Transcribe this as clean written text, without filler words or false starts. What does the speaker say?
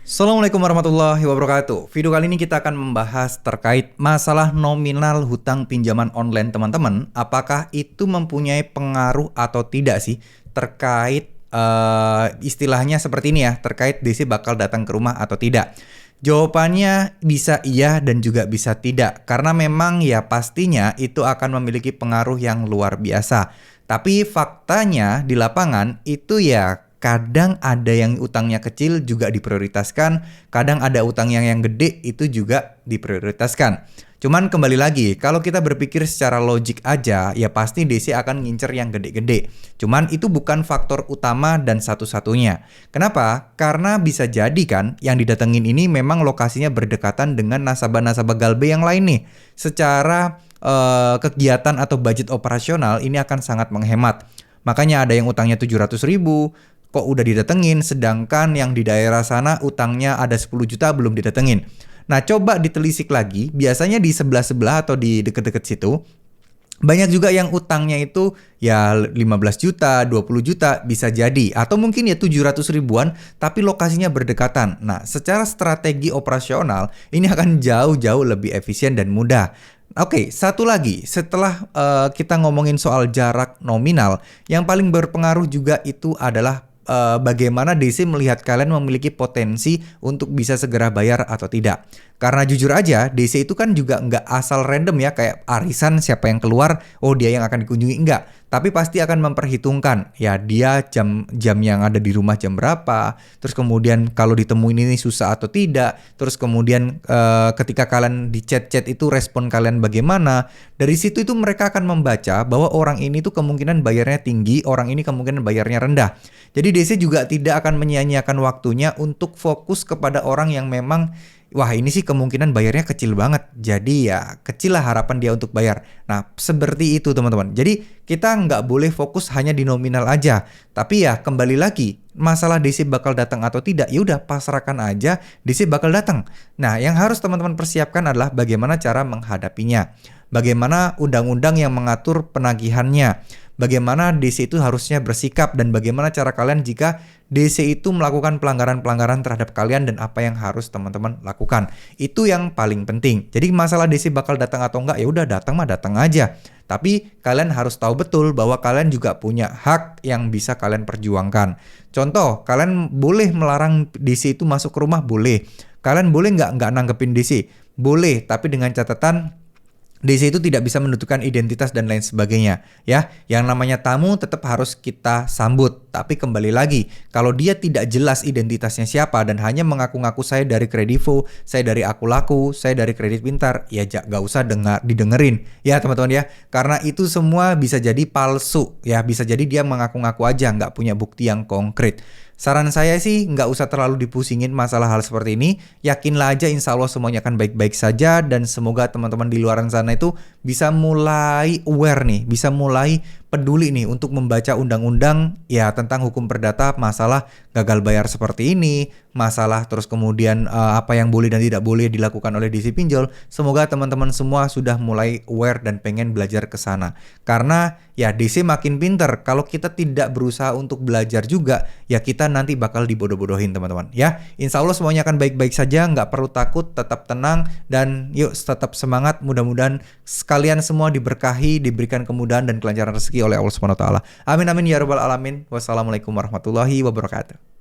Assalamualaikum warahmatullahi wabarakatuh. Video kali ini kita akan membahas terkait masalah nominal hutang pinjaman online teman-teman. Apakah itu mempunyai pengaruh atau tidak sih terkait istilahnya seperti ini ya, terkait DC bakal datang ke rumah atau tidak? Jawabannya bisa iya dan juga bisa tidak. Karena memang ya pastinya itu akan memiliki pengaruh yang luar biasa. Tapi faktanya di lapangan itu ya kadang ada yang utangnya kecil juga diprioritaskan, kadang ada utang yang gede itu juga diprioritaskan. Cuman kembali lagi, kalau kita berpikir secara logik aja, ya pasti DC akan ngincer yang gede-gede. Cuman itu bukan faktor utama dan satu-satunya. Kenapa? Karena bisa jadi kan yang didatengin ini memang lokasinya berdekatan dengan nasabah-nasabah Galbe yang lain nih. Secara kegiatan atau budget operasional ini akan sangat menghemat. Makanya ada yang utangnya 700.000, kok udah didatengin, sedangkan yang di daerah sana utangnya ada 10 juta belum didatengin. Nah, coba ditelisik lagi, biasanya di sebelah-sebelah atau di deket-deket situ, banyak juga yang utangnya itu ya 15 juta, 20 juta bisa jadi. Atau mungkin ya 700 ribuan, tapi lokasinya berdekatan. Nah, secara strategi operasional, ini akan jauh-jauh lebih efisien dan mudah. Oke, satu lagi, setelah kita ngomongin soal jarak nominal, yang paling berpengaruh juga itu adalah bagaimana DC melihat kalian memiliki potensi untuk bisa segera bayar atau tidak. Karena jujur aja, DC itu kan juga nggak asal random ya, kayak arisan siapa yang keluar, oh dia yang akan dikunjungi, enggak. Tapi pasti akan memperhitungkan, ya dia jam yang ada di rumah jam berapa, terus kemudian kalau ditemuin ini susah atau tidak, terus kemudian ketika kalian di chat-chat itu respon kalian bagaimana. Dari situ itu mereka akan membaca bahwa orang ini tuh kemungkinan bayarnya tinggi, orang ini kemungkinan bayarnya rendah. Jadi DC juga tidak akan menyia-nyiakan waktunya untuk fokus kepada orang yang memang wah ini sih kemungkinan bayarnya kecil banget. Jadi ya kecil lah harapan dia untuk bayar. Nah seperti itu teman-teman. Jadi kita nggak boleh fokus hanya di nominal aja. Tapi ya kembali lagi masalah DC bakal datang atau tidak. Ya udah pasrahkan aja DC bakal datang. Nah yang harus teman-teman persiapkan adalah bagaimana cara menghadapinya. Bagaimana undang-undang yang mengatur penagihannya. Bagaimana DC itu harusnya bersikap dan bagaimana cara kalian jika DC itu melakukan pelanggaran-pelanggaran terhadap kalian dan apa yang harus teman-teman lakukan. Itu yang paling penting. Jadi masalah DC bakal datang atau enggak ya udah datang mah datang aja. Tapi kalian harus tahu betul bahwa kalian juga punya hak yang bisa kalian perjuangkan. Contoh, kalian boleh melarang DC itu masuk ke rumah, boleh. Kalian boleh nggak nanggepin DC? Boleh, tapi dengan catatan DC itu tidak bisa menentukan identitas dan lain sebagainya ya. Yang namanya tamu tetap harus kita sambut. Tapi kembali lagi, kalau dia tidak jelas identitasnya siapa dan hanya mengaku-ngaku saya dari Kredivo, saya dari Akulaku, saya dari Kredit Pintar, ya gak usah didengerin ya teman-teman ya. Karena itu semua bisa jadi palsu ya, bisa jadi dia mengaku-ngaku aja, nggak punya bukti yang konkret. Saran saya sih nggak usah terlalu dipusingin masalah hal seperti ini. Yakinlah aja insya Allah semuanya akan baik-baik saja. Dan semoga teman-teman di luar sana itu bisa mulai aware nih. Bisa mulai peduli nih untuk membaca undang-undang ya tentang hukum perdata, masalah gagal bayar seperti ini, masalah terus kemudian apa yang boleh dan tidak boleh dilakukan oleh DC pinjol. Semoga teman-teman semua sudah mulai aware dan pengen belajar ke sana. Karena ya DC makin pinter, kalau kita tidak berusaha untuk belajar juga, ya kita nanti bakal dibodoh-bodohin teman-teman ya. Insya Allah semuanya akan baik-baik saja, nggak perlu takut, tetap tenang dan yuk tetap semangat. Mudah-mudahan sekalian semua diberkahi, diberikan kemudahan dan kelancaran rezeki oleh Allah Subhanahu wa taala. Amin amin ya rabbal alamin. Wassalamualaikum warahmatullahi wabarakatuh.